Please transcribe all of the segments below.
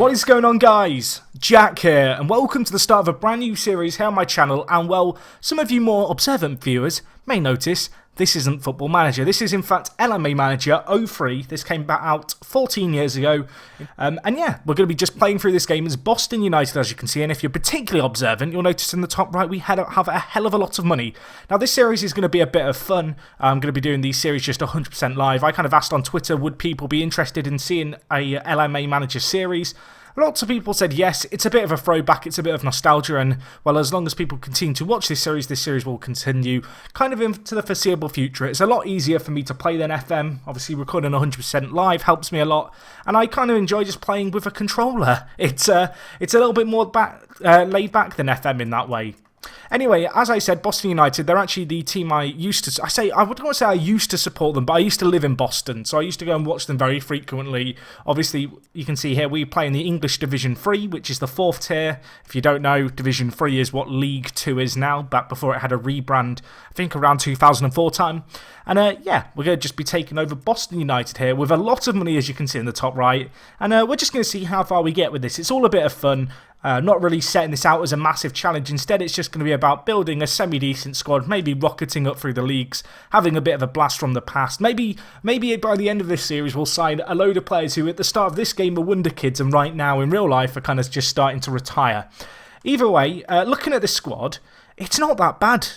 What is going on, guys? Jack here, and welcome to the start of a brand new series here on my channel. And well, some of you more observant viewers may notice this isn't Football Manager. This is in fact LMA Manager 03. This came back out 14 years ago. And yeah, we're going to be just playing through this game as Boston United, as you can see. And if you're particularly observant, you'll notice in the top right we have a hell of a lot of money. Now, this series is going to be a bit of fun. I'm going to be doing these series just 100% live. I kind of asked on Twitter, would people be interested in seeing a LMA Manager series? Lots of people said yes. It's a bit of a throwback, it's a bit of nostalgia, and well, as long as people continue to watch this series will continue kind of into the foreseeable future. It's a lot easier for me to play than FM. Obviously, recording 100% live helps me a lot, and I kind of enjoy just playing with a controller. It's a little bit more laid back than FM in that way. Anyway, as I said, Boston United, they're actually the team I used to... I wouldn't want to say I used to support them, but I used to live in Boston, so I used to go and watch them very frequently. Obviously, you can see here, we play in the English Division 3, which is the 4th tier. If you don't know, Division 3 is what League 2 is now, back before it had a rebrand, I think around 2004 time. And yeah, we're going to just be taking over Boston United here with a lot of money, as you can see in the top right. And we're just going to see how far we get with this. It's all a bit of fun. Not really setting this out as a massive challenge. Instead, it's just going to be about building a semi-decent squad, maybe rocketing up through the leagues, having a bit of a blast from the past. Maybe by the end of this series, we'll sign a load of players who at the start of this game were wonder kids and right now in real life are kind of just starting to retire. Either way, looking at this squad, it's not that bad,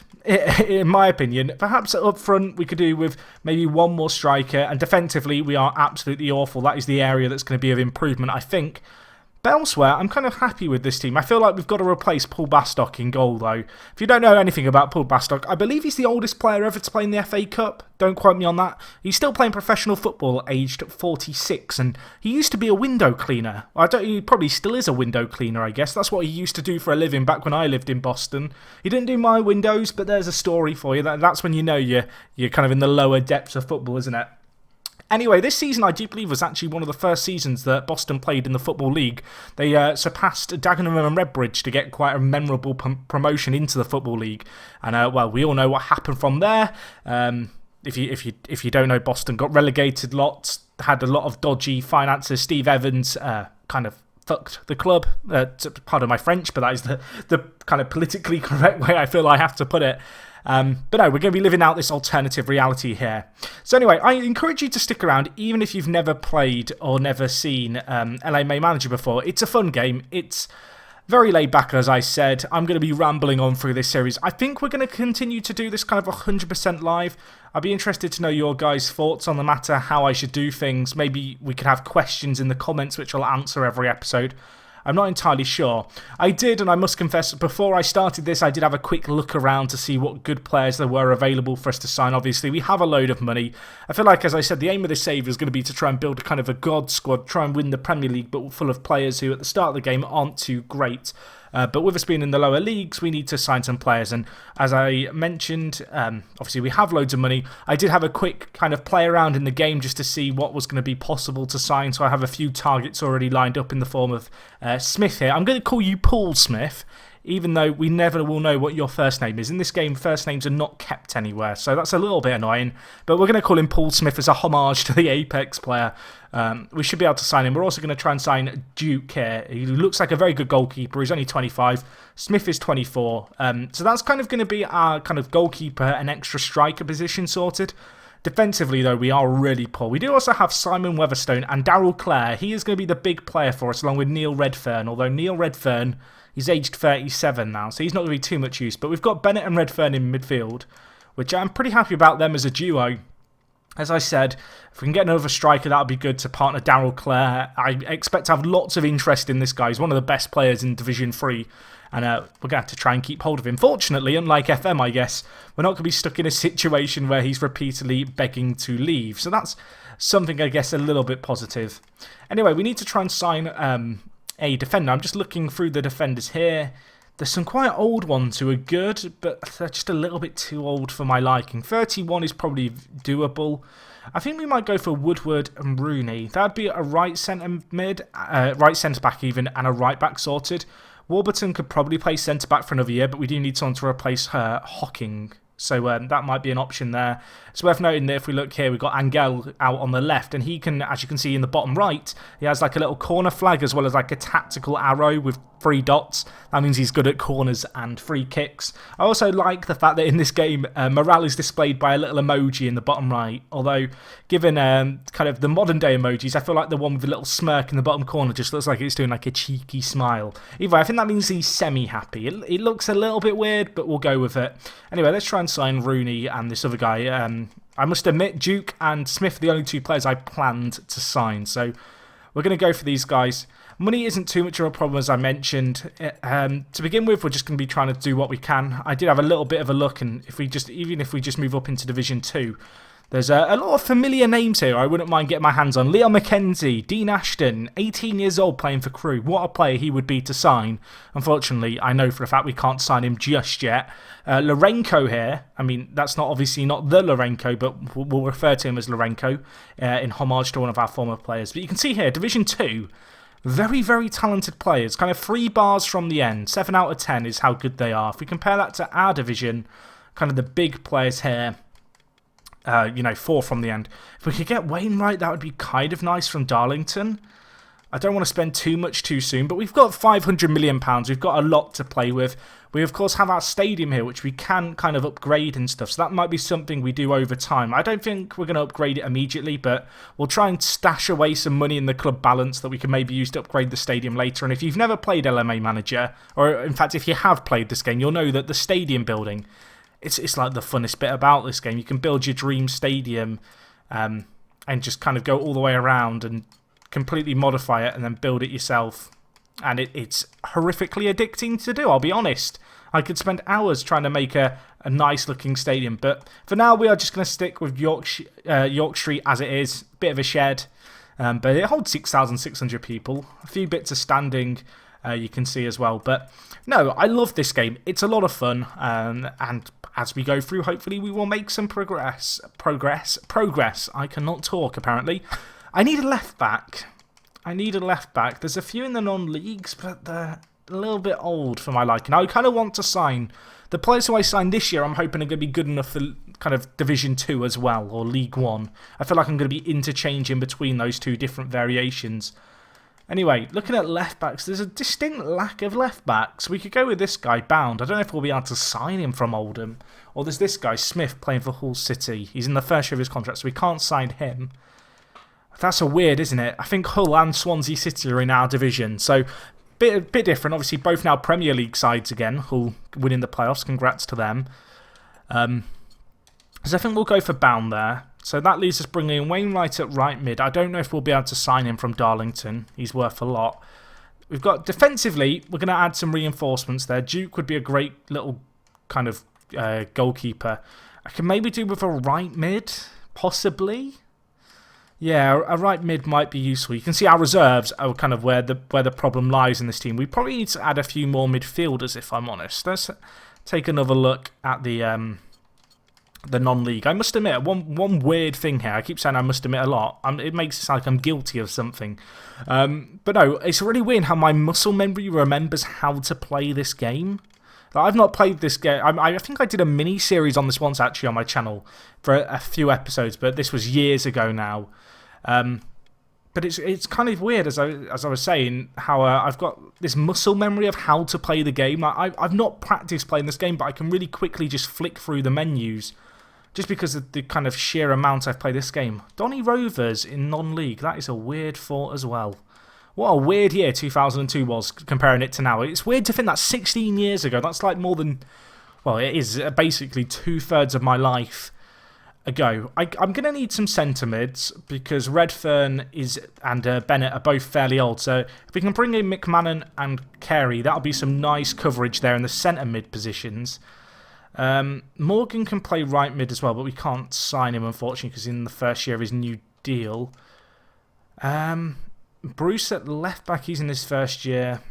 in my opinion. Perhaps up front we could do with maybe one more striker, and defensively we are absolutely awful. That is the area that's going to be of improvement, I think. But elsewhere, I'm kind of happy with this team. I feel like we've got to replace Paul Bastock in goal, though. If you don't know anything about Paul Bastock, I believe he's the oldest player ever to play in the FA Cup. Don't quote me on that. He's still playing professional football, aged 46, and he used to be a window cleaner. He probably still is a window cleaner, I guess. That's what he used to do for a living back when I lived in Boston. He didn't do my windows, but there's a story for you. That's when you know you're kind of in the lower depths of football, isn't it? Anyway, this season I do believe was actually one of the first seasons that Boston played in the Football League. They surpassed Dagenham and Redbridge to get quite a memorable promotion into the Football League. And well, we all know what happened from there. If you don't know, Boston got relegated lots, had a lot of dodgy finances. Steve Evans kind of fucked the club. Pardon my French, but that is the kind of politically correct way I feel I have to put it. But no, we're going to be living out this alternative reality here. So anyway, I encourage you to stick around, even if you've never played or never seen LMA Manager before. It's a fun game. It's very laid back, as I said. I'm going to be rambling on through this series. I think we're going to continue to do this kind of 100% live. I'd be interested to know your guys' thoughts on the matter, how I should do things. Maybe we could have questions in the comments, which I'll answer every episode. I'm not entirely sure. I did, and I must confess, before I started this, I did have a quick look around to see what good players there were available for us to sign. Obviously, we have a load of money. I feel like, as I said, the aim of this save is going to be to try and build a kind of a god squad, try and win the Premier League, but full of players who at the start of the game aren't too great. But with us being in the lower leagues, we need to sign some players. And as I mentioned, obviously we have loads of money. I did have a quick kind of play around in the game just to see what was going to be possible to sign. So I have a few targets already lined up in the form of Smith here. I'm going to call you Paul Smith, even though we never will know what your first name is. In this game, first names are not kept anywhere, so that's a little bit annoying. But we're going to call him Paul Smith as a homage to the Apex player. We should be able to sign him. We're also going to try and sign Duke here. He looks like a very good goalkeeper. He's only 25. Smith is 24. So that's kind of going to be our kind of goalkeeper and extra striker position sorted. Defensively, though, we are really poor. We do also have Simon Weatherstone and Darryl Clare. He is going to be the big player for us, along with Neil Redfern. Although Neil Redfern, he's aged 37 now, so he's not going to be too much use. But we've got Bennett and Redfern in midfield, which I'm pretty happy about them as a duo. As I said, if we can get another striker, that would be good to partner Darryl Clare. I expect to have lots of interest in this guy. He's one of the best players in Division 3. And we're going to have to try and keep hold of him. Fortunately, unlike FM, I guess, we're not going to be stuck in a situation where he's repeatedly begging to leave. So that's something, I guess, a little bit positive. Anyway, we need to try and sign a defender. I'm just looking through the defenders here. There's some quite old ones who are good, but they're just a little bit too old for my liking. 31 is probably doable. I think we might go for Woodward and Rooney. That'd be a right centre mid, right centre back even, and a right back sorted. Warburton could probably play centre back for another year, but we do need someone to replace her Hocking. So that might be an option there. It's worth noting that if we look here, we've got Angel out on the left, and he can, as you can see in the bottom right, he has like a little corner flag as well as like a tactical arrow with 3 dots. That means he's good at corners and free kicks. I also like the fact that in this game, morale is displayed by a little emoji in the bottom right. Although, given kind of the modern day emojis, I feel like the one with a little smirk in the bottom corner just looks like it's doing like a cheeky smile. Either way, I think that means he's semi-happy. It looks a little bit weird, but we'll go with it. Anyway, let's try and sign Rooney and this other guy. I must admit, Duke and Smith are the only 2 players I planned to sign. So we're going to go for these guys. Money isn't too much of a problem, as I mentioned. To begin with, we're just going to be trying to do what we can. I did have a little bit of a look, and even if we just move up into Division 2, there's a lot of familiar names here I wouldn't mind getting my hands on. Leo McKenzie, Dean Ashton, 18 years old playing for Crewe. What a player he would be to sign. Unfortunately, I know for a fact we can't sign him just yet. Lorenko here. I mean, that's obviously not the Lorenko, but we'll refer to him as Lorenko in homage to one of our former players. But you can see here, Division 2, very, very talented players. Kind of 3 bars from the end. 7 out of 10 is how good they are. If we compare that to our division, kind of the big players here, 4 from the end. If we could get Wainwright, that would be kind of nice from Darlington. I don't want to spend too much too soon, but we've got £500 million. We've got a lot to play with. We, of course, have our stadium here, which we can kind of upgrade and stuff. So that might be something we do over time. I don't think we're going to upgrade it immediately, but we'll try and stash away some money in the club balance that we can maybe use to upgrade the stadium later. And if you've never played LMA Manager, or in fact, if you have played this game, you'll know that the stadium building, it's like the funnest bit about this game. You can build your dream stadium and just kind of go all the way around and completely modify it and then build it yourself. And it's horrifically addicting to do, I'll be honest. I could spend hours trying to make a nice looking stadium. But for now, we are just going to stick with York Street as it is. Bit of a shed. But it holds 6,600 people. A few bits of standing you can see as well. But no, I love this game. It's a lot of fun. And as we go through, hopefully we will make some progress. I cannot talk, apparently. I need a left back. There's a few in the non-leagues, but they're a little bit old for my liking. I kind of want to sign the players who I signed this year. I'm hoping are going to be good enough for kind of Division 2 as well, or League 1. I feel like I'm going to be interchanging between those 2 different variations. Anyway, looking at left backs, there's a distinct lack of left backs. We could go with this guy, Bound. I don't know if we'll be able to sign him from Oldham. Or there's this guy, Smith, playing for Hull City. He's in the first year of his contract, so we can't sign him. That's a weird, isn't it? I think Hull and Swansea City are in our division, so bit different. Obviously, both now Premier League sides again. Hull winning the playoffs. Congrats to them. So I think we'll go for Bound there. So that leaves us bringing in Wainwright at right mid. I don't know if we'll be able to sign him from Darlington. He's worth a lot. We've got defensively, we're going to add some reinforcements there. Duke would be a great little kind of goalkeeper. I can maybe do with a right mid, possibly. Yeah, a right mid might be useful. You can see our reserves are kind of where the problem lies in this team. We probably need to add a few more midfielders, if I'm honest. Let's take another look at the non-league. I must admit, one weird thing here. I keep saying I must admit a lot. It makes it sound like I'm guilty of something. But no, it's really weird how my muscle memory remembers how to play this game. I've not played this game. I think I did a mini-series on this once, actually, on my channel for a few episodes, but this was years ago now. But it's kind of weird, as I was saying, how I've got this muscle memory of how to play the game. I've not practiced playing this game, but I can really quickly just flick through the menus, just because of the kind of sheer amount I've played this game. Donny Rovers in non-league, that is a weird thought as well. What a weird year 2002 was, comparing it to now. It's weird to think that's 16 years ago. That's like more than, well, it is basically 2/3 of my life ago. I'm going to need some centre mids, because Redfern and Bennett are both fairly old. So if we can bring in McMahon and Carey, that'll be some nice coverage there in the centre mid positions. Morgan can play right mid as well, but we can't sign him, unfortunately, because he's in the first year of his new deal. Bruce at left back, he's in his first year.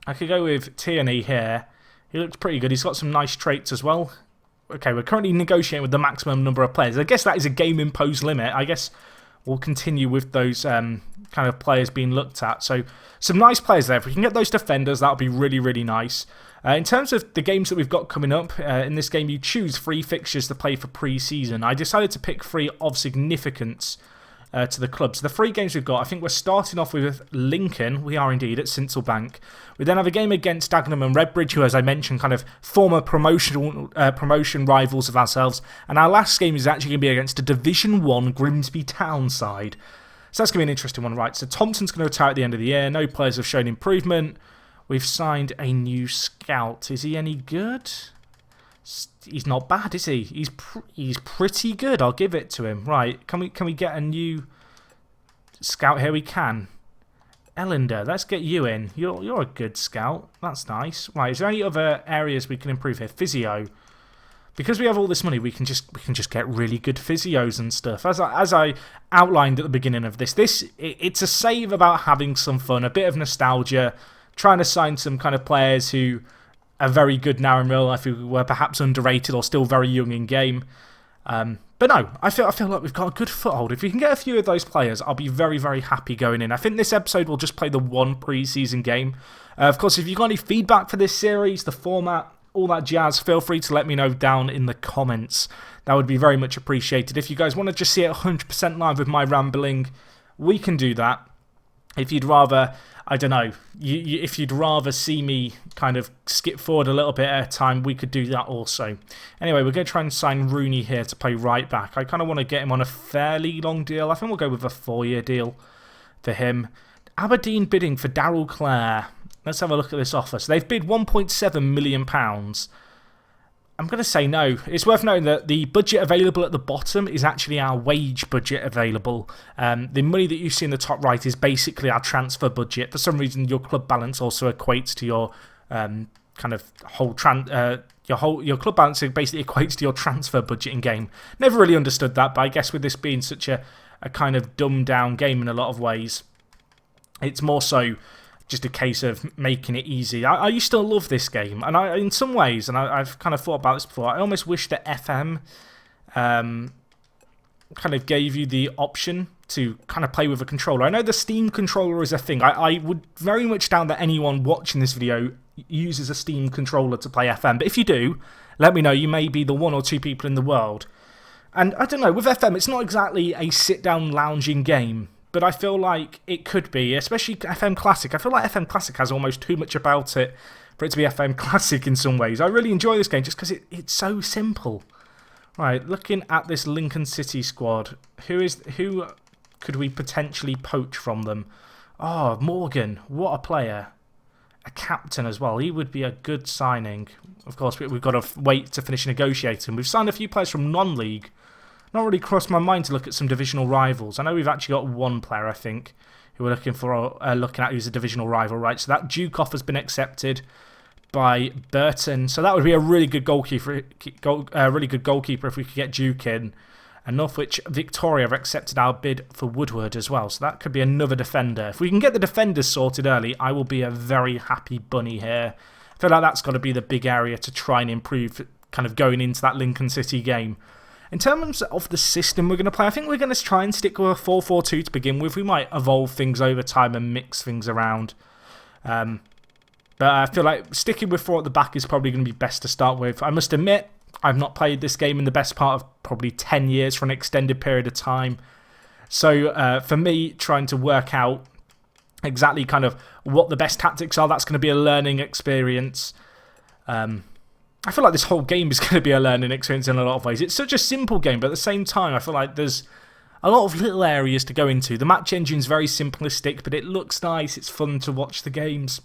I could go with Tierney here. He looks pretty good. He's got some nice traits as well. Okay, we're currently negotiating with the maximum number of players. I guess that is a game-imposed limit. I guess we'll continue with those kind of players being looked at. So some nice players there. If we can get those defenders, that would be really, really nice. In terms of the games that we've got coming up, in this game you choose 3 fixtures to play for pre-season. I decided to pick 3 of significance to the club. So the 3 games we've got, I think we're starting off with Lincoln. We are indeed at Sincilbank. We then have a game against Dagenham and Redbridge, who, as I mentioned, kind of former promotion rivals of ourselves. And our last game is actually going to be against a Division 1 Grimsby Town side. So that's going to be an interesting one, right? So Thompson's going to retire at the end of the year. No players have shown improvement. We've signed a new scout. Is he any good? He's not bad, is he? He's pretty good. I'll give it to him. Right? Can we get a new scout here? We can. Ellender, let's get you in. You're a good scout. That's nice. Right? Is there any other areas we can improve here? Physio. Because we have all this money, we can just get really good physios and stuff. As I outlined at the beginning of this, it's a save about having some fun, a bit of nostalgia, trying to sign some kind of players who are very good now in real life, who were perhaps underrated or still very young in game. But no, I feel like we've got a good foothold. If we can get a few of those players, I'll be very, very happy going in. I think this episode will just play the one pre-season game. Of course, if you've got any feedback for this series, the format, all that jazz, feel free to let me know down in the comments. That would be very much appreciated. If you guys want to just see it 100% live with my rambling, we can do that. If you'd rather, I don't know, if you'd rather see me kind of skip forward a little bit at a time, we could do that also. Anyway, we're going to try and sign Rooney here to play right back. I kind of want to get him on a fairly long deal. I think we'll go with a 4-year deal for him. Aberdeen bidding for Daryl Clare. Let's have a look at this offer. So they've bid £1.7 million. I'm going to say no. It's worth noting that the budget available at the bottom is actually our wage budget available. The money that you see in the top right is basically our transfer budget. For some reason, your club balance also equates to your kind of whole your club balance basically equates to your transfer budget in game. Never really understood that, but I guess with this being such a kind of dumbed down game in a lot of ways, it's more so just a case of making it easy. I used to love this game, and in some ways, and I've kind of thought about this before, I almost wish that FM kind of gave you the option to kind of play with a controller. I know the Steam controller is a thing. I would very much doubt that anyone watching this video uses a Steam controller to play FM, but if you do, let me know. You may be the 1 or 2 people in the world. And I don't know, with FM, it's not exactly a sit-down lounging game, but I feel like it could be, especially FM Classic. I feel like FM Classic has almost too much about it for it to be FM Classic in some ways. I really enjoy this game just because it's so simple. Right, looking at this Lincoln City squad, who could we potentially poach from them? Oh, Morgan, what a player. A captain as well. He would be a good signing. Of course, we've got to wait to finish negotiating. We've signed a few players from non-league. Not really crossed my mind to look at some divisional rivals. I know we've actually got one player, I think, who we're looking at who's a divisional rival, right? So that Duke offer's been accepted by Burton. So that would be a really good goalkeeper if we could get Duke in. And Northwich Victoria have accepted our bid for Woodward as well. So that could be another defender. If we can get the defenders sorted early, I will be a very happy bunny here. I feel like that's got to be the big area to try and improve kind of going into that Lincoln City game. In terms of the system we're going to play, I think we're going to try and stick with a 4-4-2 to begin with. We might evolve things over time and mix things around. But I feel like sticking with 4 at the back is probably going to be best to start with. I must admit, I've not played this game in the best part of probably 10 years for an extended period of time. So for me, trying to work out exactly kind of what the best tactics are, that's going to be a learning experience. I feel like this whole game is going to be a learning experience in a lot of ways. It's such a simple game, but at the same time, I feel like there's a lot of little areas to go into. The match engine's very simplistic, but it looks nice. It's fun to watch the games.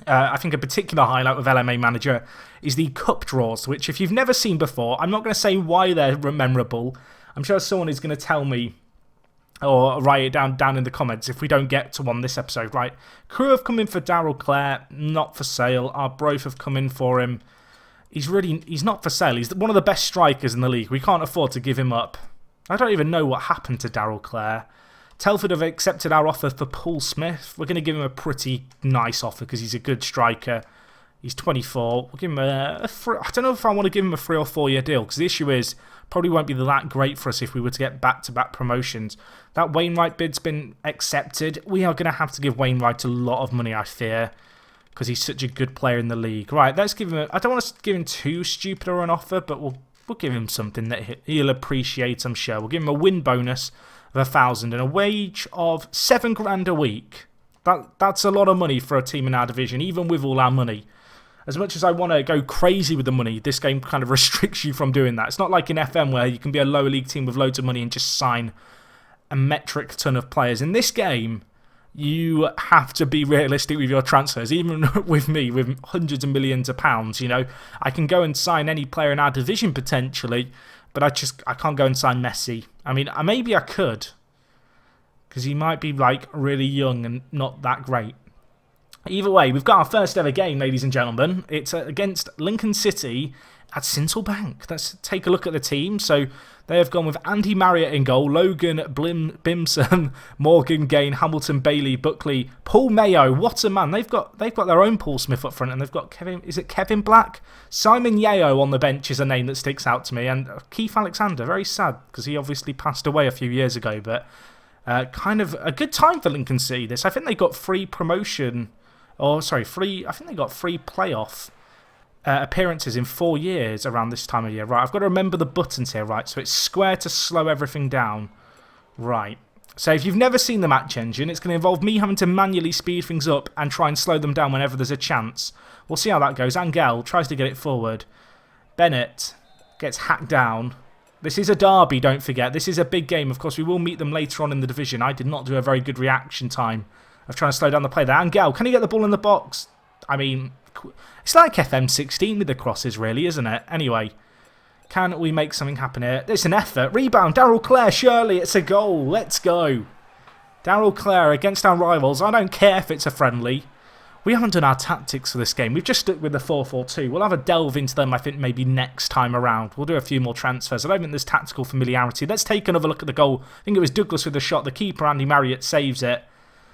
I think a particular highlight with LMA Manager is the cup draws, which if you've never seen before, I'm not going to say why they're memorable. I'm sure someone is going to tell me or write it down in the comments if we don't get to one this episode. Right, Crew have come in for Daryl Clare, not for sale. Our Broth have come in for him. He's not for sale. He's one of the best strikers in the league. We can't afford to give him up. I don't even know what happened to Daryl Clare. Telford have accepted our offer for Paul Smith. We're going to give him a pretty nice offer because he's a good striker. He's 24. We'll give him a free, I don't know if I want to give him a 3 or 4 year deal, because the issue is probably won't be that great for us if we were to get back-to-back promotions. That Wainwright bid's been accepted. We are going to have to give Wainwright a lot of money, I fear, because he's such a good player in the league. Right, let's give him I don't want to give him too stupid an offer, but we'll give him something that he'll appreciate, I'm sure. We'll give him a win bonus of 1,000 and a wage of 7 grand a week. That's a lot of money for a team in our division, even with all our money. As much as I want to go crazy with the money, this game kind of restricts you from doing that. It's not like in FM where you can be a lower league team with loads of money and just sign a metric ton of players. In this game, you have to be realistic with your transfers. Even with me, with hundreds of millions of pounds, you know, I can go and sign any player in our division potentially, but I can't go and sign Messi. I mean, maybe I could, because he might be like really young and not that great. Either way, we've got our first ever game, ladies and gentlemen. It's against Lincoln City at Sinsel Bank. Let's take a look at the team. So they have gone with Andy Marriott in goal, Logan Bimson, Morgan Gain, Hamilton Bailey, Buckley, Paul Mayo. What a man! They've got their own Paul Smith up front, and they've got Kevin Black? Simon Yeo on the bench is a name that sticks out to me, and Keith Alexander. Very sad because he obviously passed away a few years ago, but kind of a good time for Lincoln City. I think they got free promotion. I think they got free playoff appearances in 4 years around this time of year. Right, I've got to remember the buttons here, right? So it's square to slow everything down. Right. So if you've never seen the match engine, it's going to involve me having to manually speed things up and try and slow them down whenever there's a chance. We'll see how that goes. Angel tries to get it forward. Bennett gets hacked down. This is a derby, don't forget. This is a big game. Of course, we will meet them later on in the division. I did not do a very good reaction time of trying to slow down the play there. Angel, can he get the ball in the box? I mean, it's like FM16 with the crosses, really, isn't it? Anyway, can we make something happen here? It's an effort. Rebound. Daryl Clare, surely it's a goal. Let's go. Daryl Clare against our rivals. I don't care if it's a friendly. We haven't done our tactics for this game. We've just stuck with the 4-4-2. We'll have a delve into them, I think, maybe next time around. We'll do a few more transfers. I don't think there's tactical familiarity. Let's take another look at the goal. I think it was Douglas with the shot. The keeper, Andy Marriott, saves it.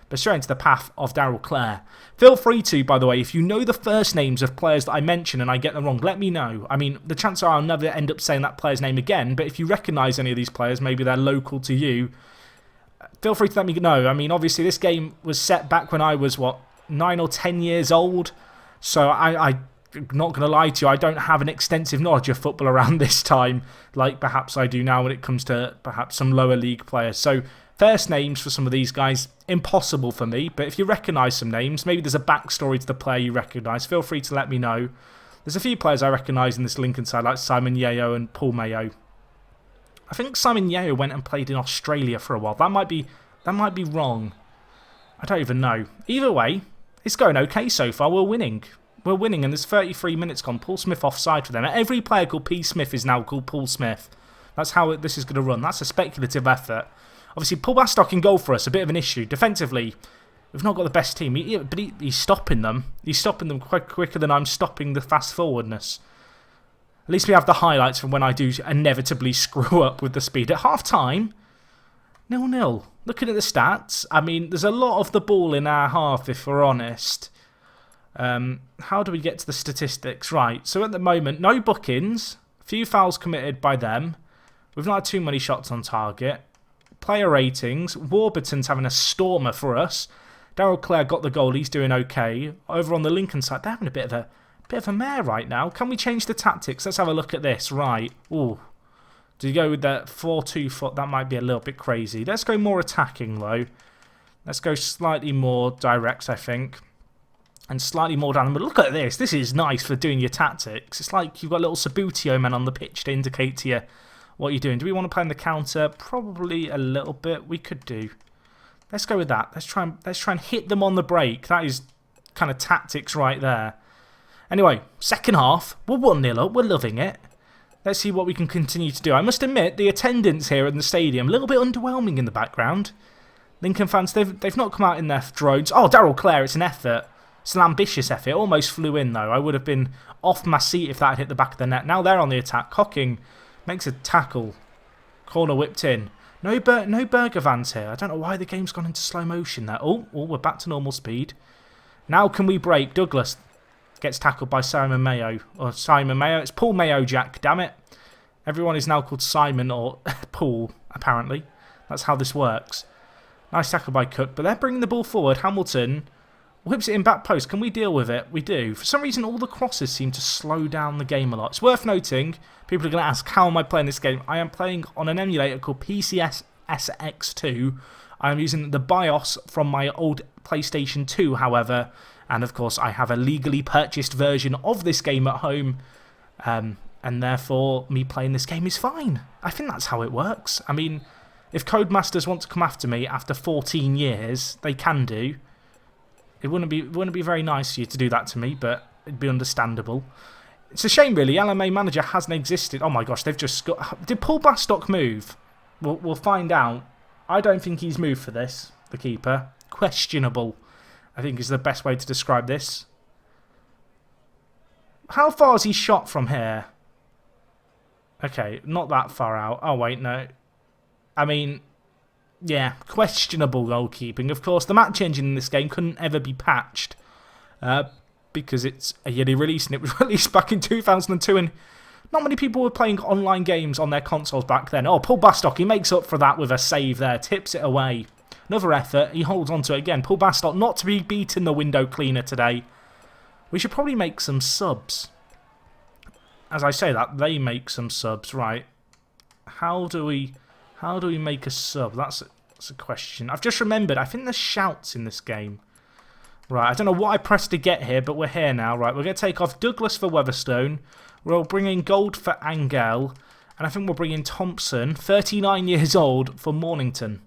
But straight into the path of Daryl Clare. Feel free to, by the way, if you know the first names of players that I mention and I get them wrong, let me know. I mean, the chances are I'll never end up saying that player's name again, but if you recognise any of these players, maybe they're local to you, feel free to let me know. I mean, obviously this game was set back when I was, 9 or 10 years old, so I'm not going to lie to you, I don't have an extensive knowledge of football around this time, like perhaps I do now when it comes to perhaps some lower league players. So first names for some of these guys, impossible for me, but if you recognise some names, maybe there's a backstory to the player you recognise, feel free to let me know. There's a few players I recognise in this Lincoln side, like Simon Yeo and Paul Mayo. I think Simon Yeo went and played in Australia for a while. That might be wrong. I don't even know. Either way, it's going okay so far. We're winning. We're winning, and there's 33 minutes gone. Paul Smith offside for them. Every player called P. Smith is now called Paul Smith. That's how this is going to run. That's a speculative effort. Obviously, Paul Bastock in goal for us, a bit of an issue. Defensively, we've not got the best team, but he's stopping them. He's stopping them quite quicker than I'm stopping the fast forwardness. At least we have the highlights from when I do inevitably screw up with the speed. At half-time, 0-0. Looking at the stats, I mean, there's a lot of the ball in our half, if we're honest. How do we get to the statistics? Right, so at the moment, no bookings. A few fouls committed by them. We've not had too many shots on target. Player ratings, Warburton's having a stormer for us. Daryl Clare got the goal, he's doing okay. Over on the Lincoln side, they're having a bit of a mare right now. Can we change the tactics? Let's have a look at this. Right. Ooh. Do you go with the 4-2-4? That might be a little bit crazy. Let's go more attacking, though. Let's go slightly more direct, I think. And slightly more down the middle. Look at this. This is nice for doing your tactics. It's like you've got little Sabutio men on the pitch to indicate to you what you're doing. Do we want to play in the counter? Probably a little bit. We could do. Let's go with that. Let's try and hit them on the break. That is kind of tactics right there. Anyway, second half. We're 1-0 up. We're loving it. Let's see what we can continue to do. I must admit, the attendance here in the stadium, a little bit underwhelming in the background. Lincoln fans, they've not come out in their drones. Oh, Daryl Clare, it's an effort. It's an ambitious effort. It almost flew in, though. I would have been off my seat if that had hit the back of the net. Now they're on the attack. Cocking makes a tackle. Corner whipped in. No burger vans here. I don't know why the game's gone into slow motion there. Oh, we're back to normal speed. Now can we break? Douglas. gets tackled by Simon Mayo. Or Simon Mayo. It's Paul Mayo, Jack, damn it. Everyone is now called Simon or Paul, apparently. That's how this works. Nice tackle by Cook, but they're bringing the ball forward. Hamilton whips it in back post. Can we deal with it? We do. For some reason, all the crosses seem to slow down the game a lot. It's worth noting, people are going to ask, how am I playing this game? I am playing on an emulator called PCS SX2. I am using the BIOS from my old PlayStation 2, however. And of course, I have a legally purchased version of this game at home. And therefore, me playing this game is fine. I think that's how it works. I mean, if Codemasters want to come after me after 14 years, they can do. It wouldn't be very nice for you to do that to me, but it'd be understandable. It's a shame, really. LMA Manager hasn't existed. Oh my gosh, they've just got... Did Paul Bastock move? We'll find out. I don't think he's moved for this, the keeper. Questionable, I think is the best way to describe this. How far has he shot from here? Okay, not that far out. Oh, wait, no. I mean, yeah, questionable goalkeeping. Of course, the match engine in this game couldn't ever be patched because it's a yearly release and it was released back in 2002 and not many people were playing online games on their consoles back then. Oh, Paul Bastock, he makes up for that with a save there, tips it away. Another effort, he holds on to it again. Paul Bastock not to be beaten the window cleaner today. We should probably make some subs. As I say that, they make some subs, right? How do we make a sub? That's a question. I've just remembered, I think there's shouts in this game. Right, I don't know what I pressed to get here, but we're here now. Right, we're going to take off Douglas for Weatherstone. We'll bring in Gold for Angel. And I think we'll bring in Thompson, 39 years old, for Mornington.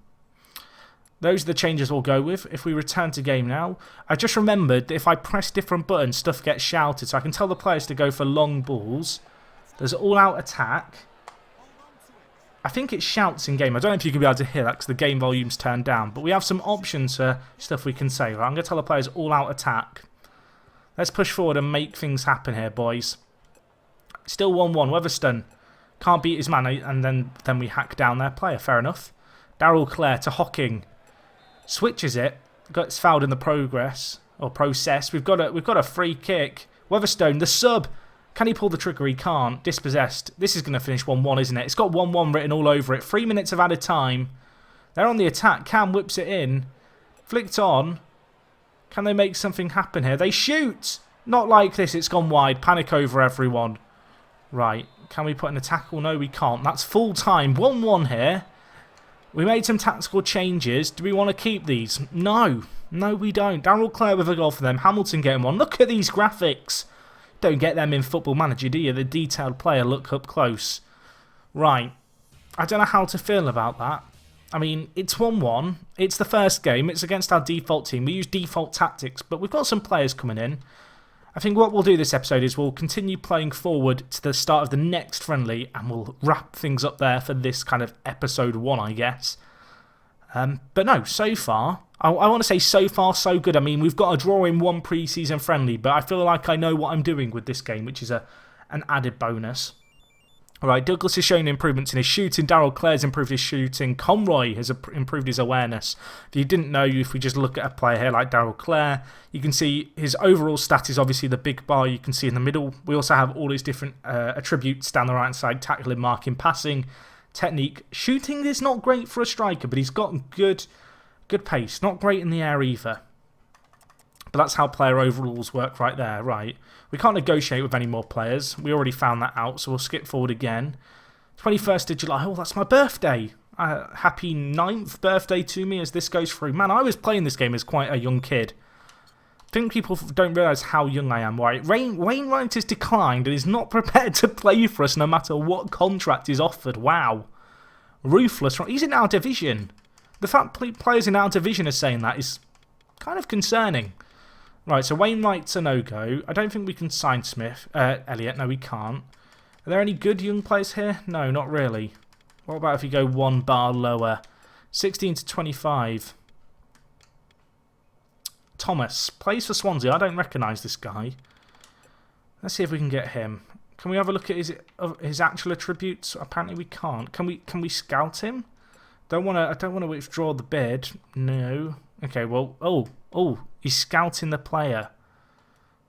Those are the changes we'll go with. If we return to game now, I just remembered that if I press different buttons, stuff gets shouted. So I can tell the players to go for long balls. There's all-out attack. I think it shouts in game. I don't know if you can be able to hear that because the game volume's turned down. But we have some options for stuff we can say. Right, I'm going to tell the players all-out attack. Let's push forward and make things happen here, boys. Still 1-1. Weatherstone can't beat his man, and then we hack down their player. Fair enough. Darryl Clare to Hocking. Switches it. Gets fouled in the process. We've got a free kick. Weatherstone, the sub. Can he pull the trigger? He can't. Dispossessed. This is going to finish 1-1, isn't it? It's got 1-1 written all over it. 3 minutes of added time. They're on the attack. Cam whips it in. Flicked on. Can they make something happen here? They shoot! Not like this. It's gone wide. Panic over everyone. Right. Can we put in a tackle? No, we can't. That's full time. 1-1 here. We made some tactical changes. Do we want to keep these? No. No, we don't. Darryl Clare with a goal for them. Hamilton getting one. Look at these graphics. Don't get them in Football Manager, do you? The detailed player look up close. Right. I don't know how to feel about that. I mean, it's 1-1. It's the first game. It's against our default team. We use default tactics, but we've got some players coming in. I think what we'll do this episode is we'll continue playing forward to the start of the next friendly and we'll wrap things up there for this kind of episode 1, I guess. But no, so far, I want to say so far so good. I mean, we've got a draw in one pre-season friendly, but I feel like I know what I'm doing with this game, which is an added bonus. Alright, Douglas has shown improvements in his shooting. Darryl Clare's improved his shooting. Conroy has improved his awareness. If you didn't know, if we just look at a player here like Darryl Clare, you can see his overall stat is obviously the big bar you can see in the middle. We also have all his different attributes down the right side. Tackling, marking, passing, technique. Shooting is not great for a striker, but he's got good pace. Not great in the air either. But that's how player overalls work right there. Right. We can't negotiate with any more players. We already found that out, so we'll skip forward again. 21st of July. Oh, that's my birthday. Happy 9th birthday to me as this goes through. Man, I was playing this game as quite a young kid. I think people don't realise how young I am, right? Wainwright has declined and is not prepared to play for us no matter what contract is offered. Wow. Ruthless. He's in our division. The fact players in our division are saying that is kind of concerning. Right, so Wainwright's a no-go. I don't think we can sign Elliott. No, we can't. Are there any good young players here? No, not really. What about if you go one bar lower? 16 to 25. Thomas. Plays for Swansea. I don't recognise this guy. Let's see if we can get him. Can we have a look at his actual attributes? Apparently we can't. Can we scout him? I don't want to withdraw the bid. No. Okay, well, oh, he's scouting the player.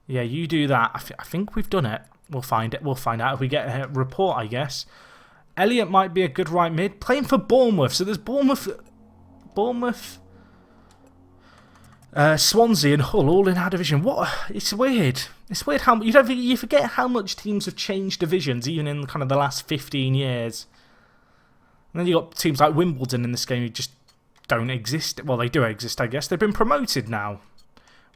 Yeah, you do that. I think we've done it. We'll find it. We'll find out if we get a report, I guess. Elliot might be a good right mid. Playing for Bournemouth. So there's Bournemouth, Swansea and Hull all in our division. What? It's weird. It's weird how you forget how much teams have changed divisions, even in kind of the last 15 years. And then you got teams like Wimbledon in this game who just don't exist. Well, they do exist, I guess. They've been promoted now.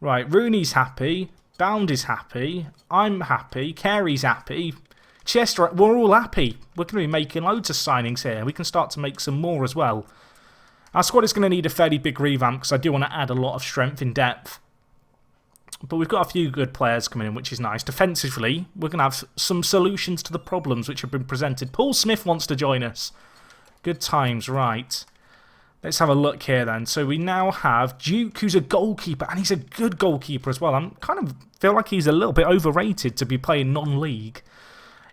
Right, Rooney's happy. Bound is happy. I'm happy. Carey's happy. Chester, we're all happy. We're going to be making loads of signings here. We can start to make some more as well. Our squad is going to need a fairly big revamp because I do want to add a lot of strength in depth. But we've got a few good players coming in, which is nice. Defensively, we're going to have some solutions to the problems which have been presented. Paul Smith wants to join us. Good times, right. Let's have a look here then. So we now have Duke, who's a goalkeeper, and he's a good goalkeeper as well. I kind of feel like he's a little bit overrated to be playing non-league.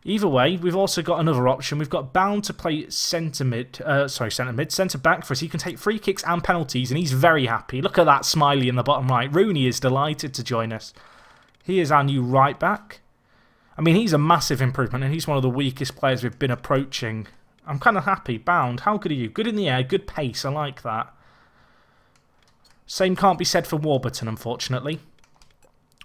Either way, we've also got another option. We've got Bound to play centre back for us. He can take free kicks and penalties, and he's very happy. Look at that smiley in the bottom right. Rooney is delighted to join us. He is our new right back. I mean, he's a massive improvement, and he's one of the weakest players we've been approaching. I'm kind of happy. Bound, how good are you? Good in the air, good pace. I like that. Same can't be said for Warburton, unfortunately.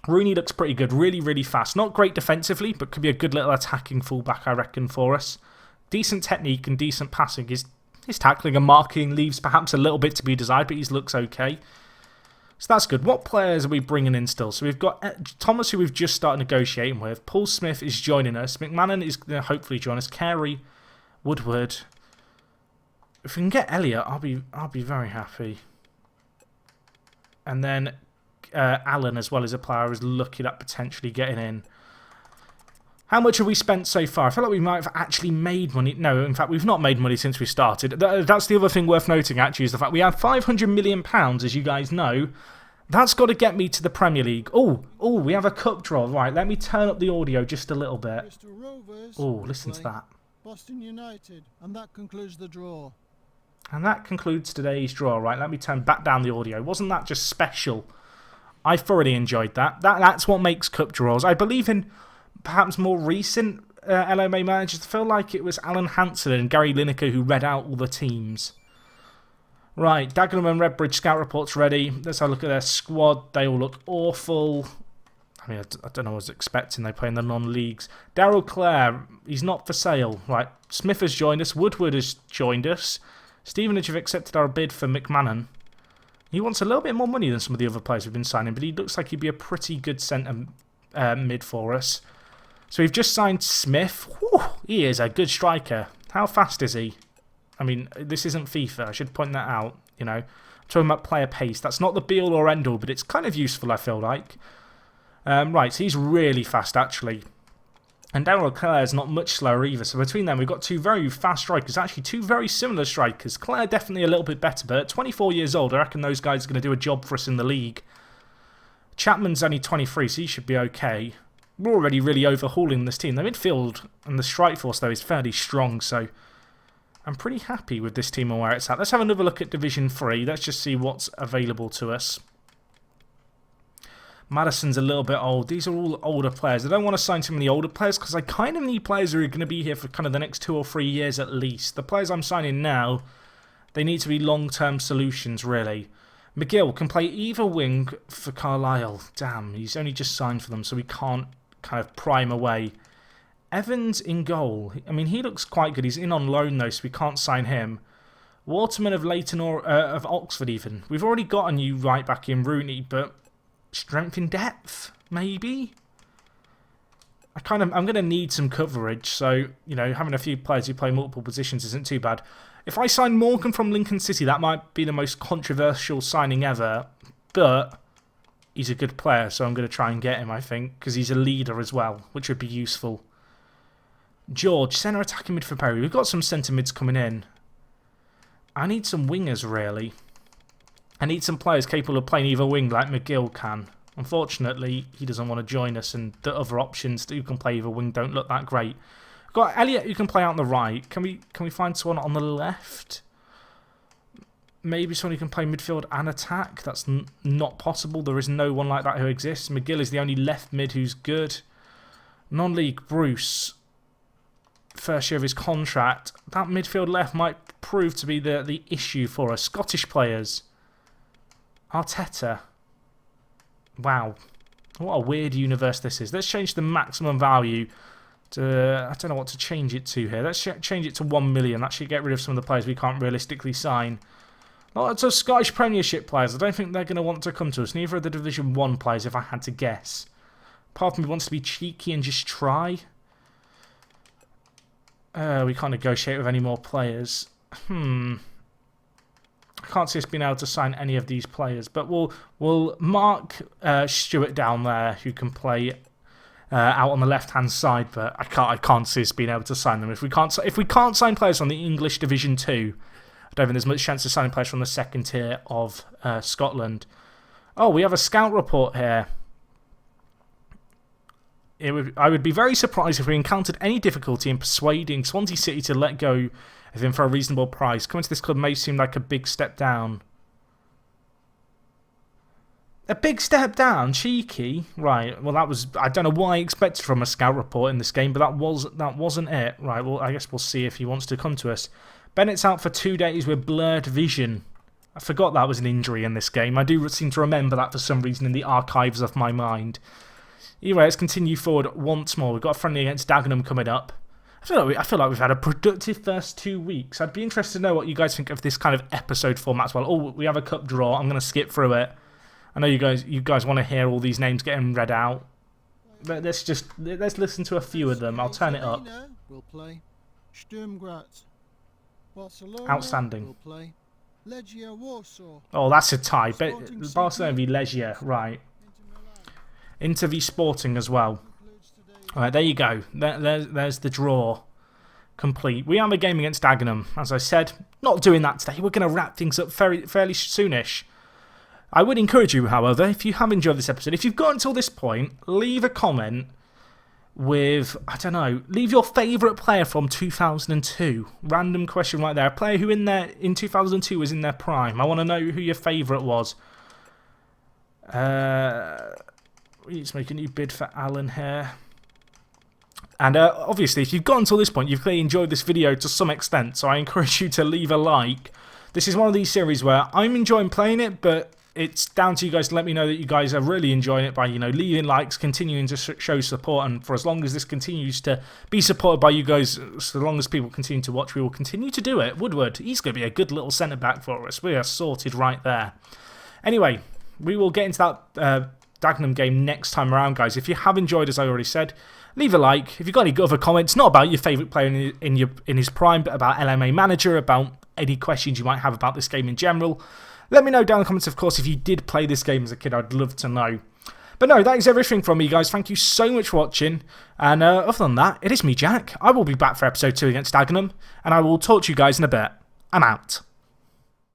Rooney looks pretty good, really, really fast. Not great defensively, but could be a good little attacking fullback, I reckon, for us. Decent technique and decent passing. His tackling and marking leaves perhaps a little bit to be desired, but he looks okay. So that's good. What players are we bringing in still? So we've got Thomas, who we've just started negotiating with. Paul Smith is joining us. McMahon is going to hopefully join us. Carey, Woodward. If we can get Elliot, I'll be very happy. And then Allen as well as a player is looking at potentially getting in. How much have we spent so far? I feel like we might have actually made money. No, in fact, we've not made money since we started. That's the other thing worth noting, actually, is the fact we have £500 million, as you guys know. That's got to get me to the Premier League. Oh, we have a cup draw. Right, let me turn up the audio just a little bit. Oh, listen to that. Boston United, and that concludes the draw. And that concludes today's draw. Right, let me turn back down the audio. Wasn't that just special? I thoroughly enjoyed that. That's what makes cup draws. I believe in perhaps more recent LMA managers. I feel like it was Alan Hansen and Gary Lineker who read out all the teams. Right, Dagenham and Redbridge scout reports ready. Let's have a look at their squad. They all look awful. I mean, I don't know what I was expecting. They play in the non-leagues. Daryl Clare, he's not for sale. Right, Smith has joined us. Woodward has joined us. Stevenage have accepted our bid for McMahon. He wants a little bit more money than some of the other players we've been signing, but he looks like he'd be a pretty good centre mid for us. So we've just signed Smith. Whew, he is a good striker. How fast is he? I mean, this isn't FIFA. I should point that out. You know, I'm talking about player pace. That's not the be-all or end-all, but it's kind of useful, I feel like. Right, so he's really fast, actually. And Daryl Clare's not much slower either. So between them, we've got two very fast strikers. Actually, two very similar strikers. Clare definitely a little bit better, but at 24 years old, I reckon those guys are going to do a job for us in the league. Chapman's only 23, so he should be okay. We're already really overhauling this team. The midfield and the strike force, though, is fairly strong, so I'm pretty happy with this team and where it's at. Let's have another look at Division 3. Let's just see what's available to us. Madison's a little bit old. These are all older players. I don't want to sign too many older players because I kind of need players who are going to be here for kind of the next 2 or 3 years at least. The players I'm signing now, they need to be long-term solutions, really. McGill can play either wing for Carlisle. Damn, he's only just signed for them, so we can't kind of pry him away. Evans in goal. I mean, he looks quite good. He's in on loan, though, so we can't sign him. Waterman of Leighton or of Oxford, even. We've already got a new right-back in Rooney, but strength in depth, maybe? I'm going to need some coverage, so, you know, having a few players who play multiple positions isn't too bad. If I sign Morgan from Lincoln City, that might be the most controversial signing ever, but he's a good player, so I'm going to try and get him, I think, because he's a leader as well, which would be useful. George, centre attacking mid for Perry. We've got some centre mids coming in. I need some wingers, really. I need some players capable of playing either wing like McGill can. Unfortunately, he doesn't want to join us, and the other options who can play either wing don't look that great. We've got Elliot who can play out on the right. Can we find someone on the left? Maybe someone who can play midfield and attack. That's not possible. There is no one like that who exists. McGill is the only left mid who's good. Non-league Bruce. First year of his contract. That midfield left might prove to be the issue for us. Scottish players. Arteta. Wow. What a weird universe this is. Let's change the maximum value to... I don't know what to change it to here. Let's change it to 1 million. That should get rid of some of the players we can't realistically sign. Lots of Scottish Premiership players. I don't think they're going to want to come to us. Neither are the Division 1 players, if I had to guess. Part of me wants to be cheeky and just try. We can't negotiate with any more players. I can't see us being able to sign any of these players. But we'll mark Stewart down there, who can play out on the left-hand side. But I can't see us being able to sign them. If we can't sign players from the English Division 2... I don't think there's much chance of signing players from the second tier of Scotland. Oh, we have a scout report here. I would be very surprised if we encountered any difficulty in persuading Swansea City to let go of him for a reasonable price. Coming to this club may seem like a big step down. A big step down? Cheeky? Right, well that was... I don't know what I expected from a scout report in this game, but that wasn't it. Right, well I guess we'll see if he wants to come to us. Bennett's out for 2 days with blurred vision. I forgot that was an injury in this game. I do seem to remember that for some reason in the archives of my mind. Anyway, let's continue forward once more. We've got a friendly against Dagenham coming up. I feel like we've had a productive first 2 weeks. I'd be interested to know what you guys think of this kind of episode format as well. Oh, we have a cup draw. I'm going to skip through it. I know you guys want to hear all these names getting read out. But let's listen to a few of them. I'll turn it up. We'll play. Sturm Graz. Barcelona. Outstanding. We'll play. Legia Warsaw. Oh, that's a tie. Barcelona v Legia, right. Inter v Sporting as well. Alright, there you go. There's the draw. Complete. We have a game against Dagenham. As I said, not doing that today. We're going to wrap things up fairly soonish. I would encourage you, however, if you have enjoyed this episode, if you've got until this point, leave a comment with, I don't know, leave your favourite player from 2002. Random question right there. A player who in 2002 was in their prime. I want to know who your favourite was. We need to make a new bid for Alan here. And obviously, if you've got until this point, you've clearly enjoyed this video to some extent, so I encourage you to leave a like. This is one of these series where I'm enjoying playing it, but it's down to you guys to let me know that you guys are really enjoying it by, leaving likes, continuing to show support, and for as long as this continues to be supported by you guys, so long as people continue to watch, we will continue to do it. Woodward, he's going to be a good little centre-back for us. We are sorted right there. Anyway, we will get into that Dagenham game next time around, guys. If you have enjoyed, as I already said, leave a like. If you've got any other comments, not about your favourite player in his prime, but about LMA Manager, about any questions you might have about this game in general, let me know down in the comments, of course, if you did play this game as a kid. I'd love to know. But no, that is everything from me, guys. Thank you so much for watching. And other than that, it is me, Jack. I will be back for episode 2 against Dagenham, and I will talk to you guys in a bit. I'm out.